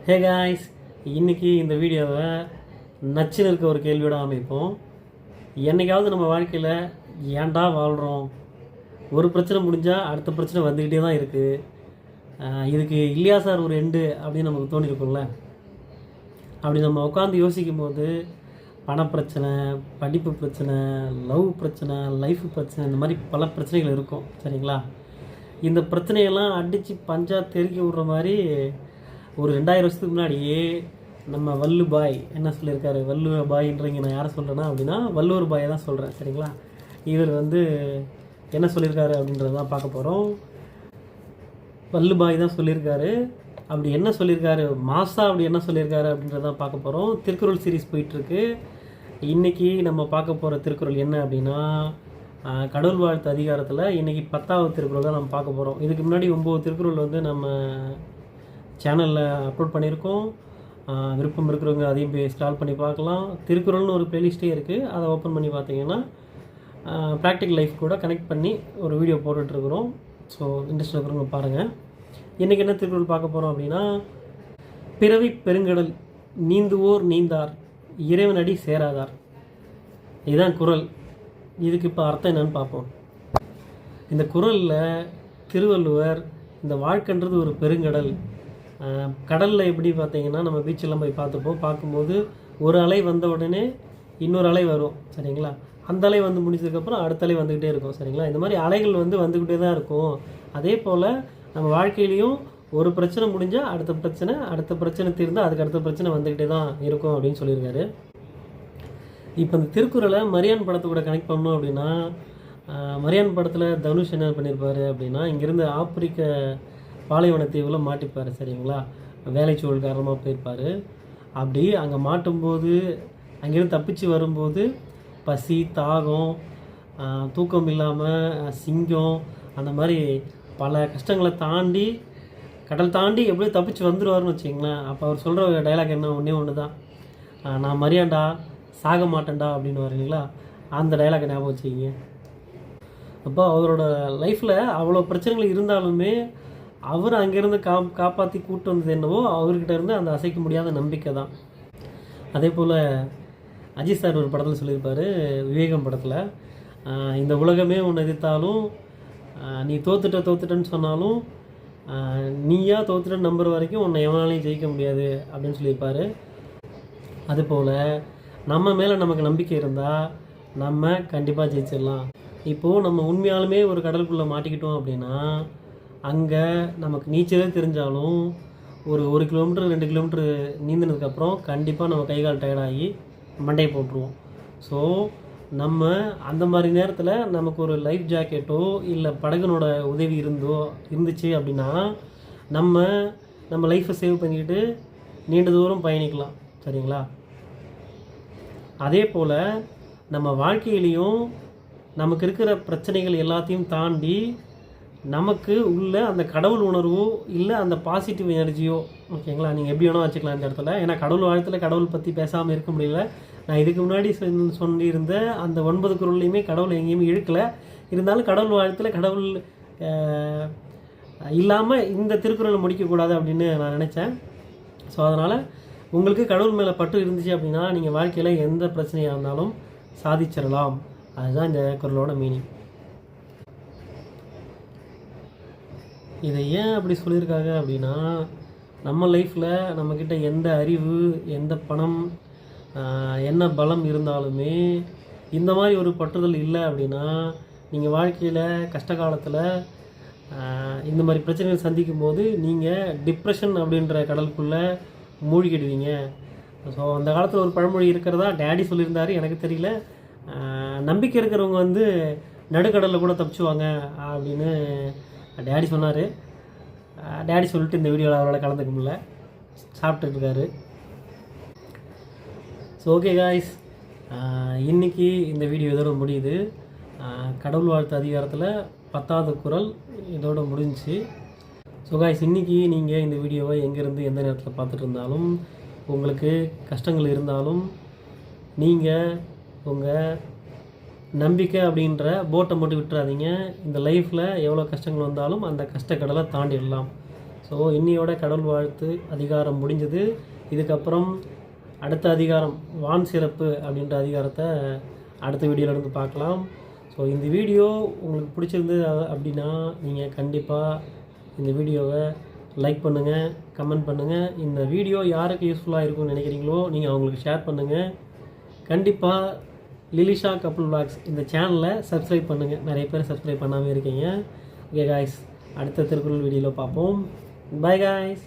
Hey guys, இன்றைக்கி இந்த வீடியோவை நச்சுன்னு இருக்க ஒரு கேள்வியோட ஆரம்பிப்போம். என்றைக்காவது நம்ம வாழ்க்கையில் ஏன்டா வாழ்கிறோம், ஒரு பிரச்சனை முடிஞ்சால் அடுத்த பிரச்சனை வந்துக்கிட்டே தான் இருக்குது, இதுக்கு இல்லையா சார் ஒரு எண்டு அப்படின்னு நமக்கு தோணியிருக்கும்ல. அப்படி நம்ம உட்காந்து யோசிக்கும் போது பணப்பிரச்சனை, படிப்பு பிரச்சனை, லவ் பிரச்சனை, லைஃப் பிரச்சனை, இந்த மாதிரி பல பிரச்சனைகள் இருக்கும். சரிங்களா? இந்த பிரச்சனையெல்லாம் அடித்து பஞ்சா தெருக்கி விடுற மாதிரி ஒரு 2000 வருஷத்துக்கு முன்னாடியே நம்ம வல்லு பாய் என்ன சொல்லியிருக்காரு. வல்லு பாயின்றீங்க, நான் யாரை சொல்கிறேன்னா அப்படின்னா வல்லூர் பாயை தான் சொல்கிறேன். சரிங்களா? இவர் என்ன சொல்லியிருக்காரு அப்படின்றத தான் பார்க்க போகிறோம். வல்லு பாய் தான் சொல்லியிருக்காரு. அப்படி என்ன சொல்லியிருக்காரு, மாசா அப்படி என்ன சொல்லியிருக்காரு அப்படின்றதான் பார்க்க போகிறோம். திருக்குறள் சீரீஸ் போயிட்டுருக்கு. இன்றைக்கி நம்ம பார்க்க போகிற திருக்குறள் என்ன அப்படின்னா கடவுள் வாழ்த்து அதிகாரத்தில் இன்றைக்கி 10வது திருக்குறள் தான் நம்ம பார்க்க போகிறோம். இதுக்கு முன்னாடி 9 திருக்குறள் நம்ம சேனலில் அப்லோட் பண்ணியிருக்கோம். விருப்பம் இருக்கிறவங்க அதையும் போய் இன்ஸ்டால் பண்ணி பார்க்கலாம். திருக்குறள்னு ஒரு ப்ளேலிஸ்ட்டே இருக்குது, அதை ஓப்பன் பண்ணி பார்த்தீங்கன்னா ப்ராக்டிக்கல் லைஃப் கூட கனெக்ட் பண்ணி ஒரு வீடியோ போட்டுட்ருக்குறோம். ஸோ இன்ட்ரெஸ்ட் இருக்கிறவங்க பாருங்கள். இன்றைக்கி என்ன திருக்குறள் பார்க்க போகிறோம் அப்படின்னா, பிறவி பெருங்கடல் நீந்துவோர் நீந்தார், இறைவனடி சேராதார். இதுதான் குறள். இதுக்கு இப்போ அர்த்தம் என்னன்னு பார்ப்போம். இந்த குறளில் திருவள்ளுவர் இந்த வாழ்க்கைன்றது ஒரு பெருங்கடல். கடலில் எப்படி பார்த்தீங்கன்னா நம்ம பீச்செல்லாம் போய் பார்க்கும்போது ஒரு அலை வந்த உடனே இன்னொரு அலை வரும். சரிங்களா? அந்த அலை வந்து முடிச்சதுக்கப்புறம் அடுத்த அலை வந்துக்கிட்டே இருக்கும். சரிங்களா? இந்த மாதிரி அலைகள் வந்துக்கிட்டே தான் இருக்கும். அதே போல் நம்ம வாழ்க்கையிலையும் ஒரு பிரச்சனை முடிஞ்சால் அடுத்த பிரச்சனை தீர்ந்தால் அதுக்கு அடுத்த பிரச்சனை வந்துக்கிட்டே தான் இருக்கும் அப்படின்னு சொல்லியிருக்காரு. இப்போ இந்த திருக்குறளை மரியான் படத்தை கூட கனெக்ட் பண்ணோம் அப்படின்னா, மரியான் படத்தில் தனுஷ் என்ன பண்ணியிருப்பார் அப்படின்னா, இங்கேருந்து ஆப்பிரிக்க பாலைவனத்தீவில் மாட்டிப்பார். சரிங்களா? வேலைச்சூழல் காரணமாக போயிருப்பார். அப்படி அங்கே மாட்டும்போது அங்கேருந்து தப்பிச்சு வரும்போது பசி, தாகம், தூக்கம் இல்லாமல், சிங்கம், அந்த மாதிரி பல கஷ்டங்களை தாண்டி கடல் தாண்டி எப்படியோ தப்பிச்சு வந்துடுவார்னு வச்சிங்களேன். அப்போ அவர் சொல்கிற டைலாக் என்ன, ஒன்று தான், நான் மரியாண்டா சாக மாட்டேன்டா அப்படின்னு வரீங்களா, அந்த டைலாக்கை ஞாபகம் வச்சுக்கிங்க. அப்போ அவரோட லைஃப்பில் அவ்வளோ பிரச்சனைகள் இருந்தாலுமே அவர் அங்கேருந்து காப்பாற்றி கூப்பிட்டு வந்தது என்னவோ அவர்கிட்ட இருந்து அந்த அசைக்க முடியாத நம்பிக்கை தான். அதே போல் அஜித் சார் ஒரு படத்தில் சொல்லியிருப்பார், விவேகம் படத்தில், இந்த உலகமே உன்னை எதிர்த்தாலும் நீ தோத்துட்டேன்னு சொன்னாலும் நீயா தோத்துட்டேன்னு நம்புற வரைக்கும் உன்னை எவனாலையும் ஜெயிக்க முடியாது அப்படின்னு சொல்லியிருப்பார். அதுபோல் நம்ம மேலே நமக்கு நம்பிக்கை இருந்தால் நம்ம கண்டிப்பாக ஜெயிச்சிடலாம். இப்போது நம்ம உண்மையாலுமே ஒரு கடலுக்குள்ளே மாட்டிக்கிட்டோம் அப்படின்னா அங்கே நமக்கு நீச்சலே தெரிஞ்சாலும் ஒரு 1 கிலோமீட்டர் 2 கிலோமீட்டர் நீந்தினதுக்கப்புறம் கண்டிப்பாக நம்ம கை கால் டயர்டாகி மண்டையை போட்டுருவோம். ஸோ நம்ம அந்த மாதிரி நேரத்தில் நமக்கு ஒரு லைஃப் ஜாக்கெட்டோ இல்லை படகுனோட உதவி இருந்துச்சு அப்படின்னா நம்ம லைஃப்பை சேவ் பண்ணிக்கிட்டு நீண்ட தூரம் பயணிக்கலாம். சரிங்களா? அதே போல் நம்ம வாழ்க்கையிலையும் நமக்கு இருக்கிற பிரச்சனைகள் எல்லாத்தையும் தாண்டி நமக்கு உள்ள அந்த கடவுள் உணர்வோ இல்லை அந்த பாசிட்டிவ் எனர்ஜியோ, ஓகேங்களா, நீங்கள் எப்படி வேணால் வச்சுக்கலாம் இந்த இடத்துல. ஏன்னா கடவுள் வாழ்த்தில் கடவுள் பற்றி பேசாமல் இருக்க முடியல. நான் இதுக்கு முன்னாடி சொல்லியிருந்த அந்த 9 குறள்லையுமே கடவுள் எங்கேயுமே இழுக்கலை. இருந்தாலும் கடவுள் வாழ்த்தில் கடவுள் இல்லாமல் இந்த திருக்குறளை முடிக்கக்கூடாது அப்படின்னு நான் நினச்சேன். ஸோ அதனால் உங்களுக்கு கடவுள் மேலே பற்று இருந்துச்சு அப்படின்னா நீங்கள் வாழ்க்கையில் எந்த பிரச்சனையாக இருந்தாலும் சாதிச்சிடலாம். அதுதான் இந்த குறளோட மீனிங். இதை ஏன் அப்படி சொல்லியிருக்காங்க அப்படின்னா, நம்ம லைஃப்பில் நம்மக்கிட்ட எந்த அறிவு, எந்த பணம், என்ன பலம் இருந்தாலுமே இந்த மாதிரி ஒரு பற்றுதல் இல்லை அப்படின்னா நீங்கள் வாழ்க்கையில் கஷ்ட காலத்தில் இந்த மாதிரி பிரச்சனைகள் சந்திக்கும் போது நீங்கள் டிப்ரெஷன் அப்படின்ற கடலுக்குள்ளே மூழ்கிடுவீங்க. ஸோ அந்த காலத்தில் ஒரு பழமொழி இருக்கிறதா டேடி சொல்லியிருந்தார், எனக்கு தெரியல. நம்பிக்கை இருக்கிறவங்க நடுக்கடலில் கூட தப்பிச்சுவாங்க அப்படின்னு டேடி சொன்னார். டேடி சொல்லிட்டு இந்த வீடியோவில் அவரால் கலந்துக்க முடியல, சாப்பிட்டுருக்காரு. ஸோ ஓகே காய்ஸ், இன்றைக்கி இந்த வீடியோ இதோட முடியுது. கடவுள் வாழ்த்து அதிகாரத்தில் 10வது குறள் இதோட முடிஞ்சிச்சு. ஸோ காய்ஸ், இன்றைக்கி நீங்கள் இந்த வீடியோவை எங்கேருந்து எந்த நேரத்தில் பார்த்துட்டு இருந்தாலும், உங்களுக்கு கஷ்டங்கள் இருந்தாலும், நீங்கள் உங்கள் நம்பிக்கை அப்படின்ற போட்டை மட்டும் விட்டுறாதீங்க. இந்த லைஃப்பில் எவ்வளோ கஷ்டங்கள் வந்தாலும் அந்த கஷ்டக்கடலை தாண்டிடலாம். ஸோ இன்னையோட கடவுள் வாழ்த்து அதிகாரம் முடிஞ்சது. இதுக்கப்புறம் அடுத்த அதிகாரம் வான் சிறப்பு அப்படின்ற அதிகாரத்தை அடுத்த வீடியோவில் இருந்து பார்க்கலாம். ஸோ இந்த வீடியோ உங்களுக்கு பிடிச்சிருந்து அப்படின்னா நீங்கள் கண்டிப்பாக இந்த வீடியோவை லைக் பண்ணுங்கள், கமெண்ட் பண்ணுங்கள். இந்த வீடியோ யாருக்கு யூஸ்ஃபுல்லாக இருக்கும்னு நினைக்கிறீங்களோ நீங்கள் அவங்களுக்கு ஷேர் பண்ணுங்கள். கண்டிப்பாக லிலிஷா கப்புள் விளாக்ஸ் இந்த சேனலை சப்ஸ்கிரைப் பண்ணுங்கள். நிறைய பேர் சப்ஸ்கிரைப் பண்ணாமல் இருக்கீங்க. ஓகே காய்ஸ், அடுத்த திருக்குறள் வீடியோவில் பார்ப்போம். By guys.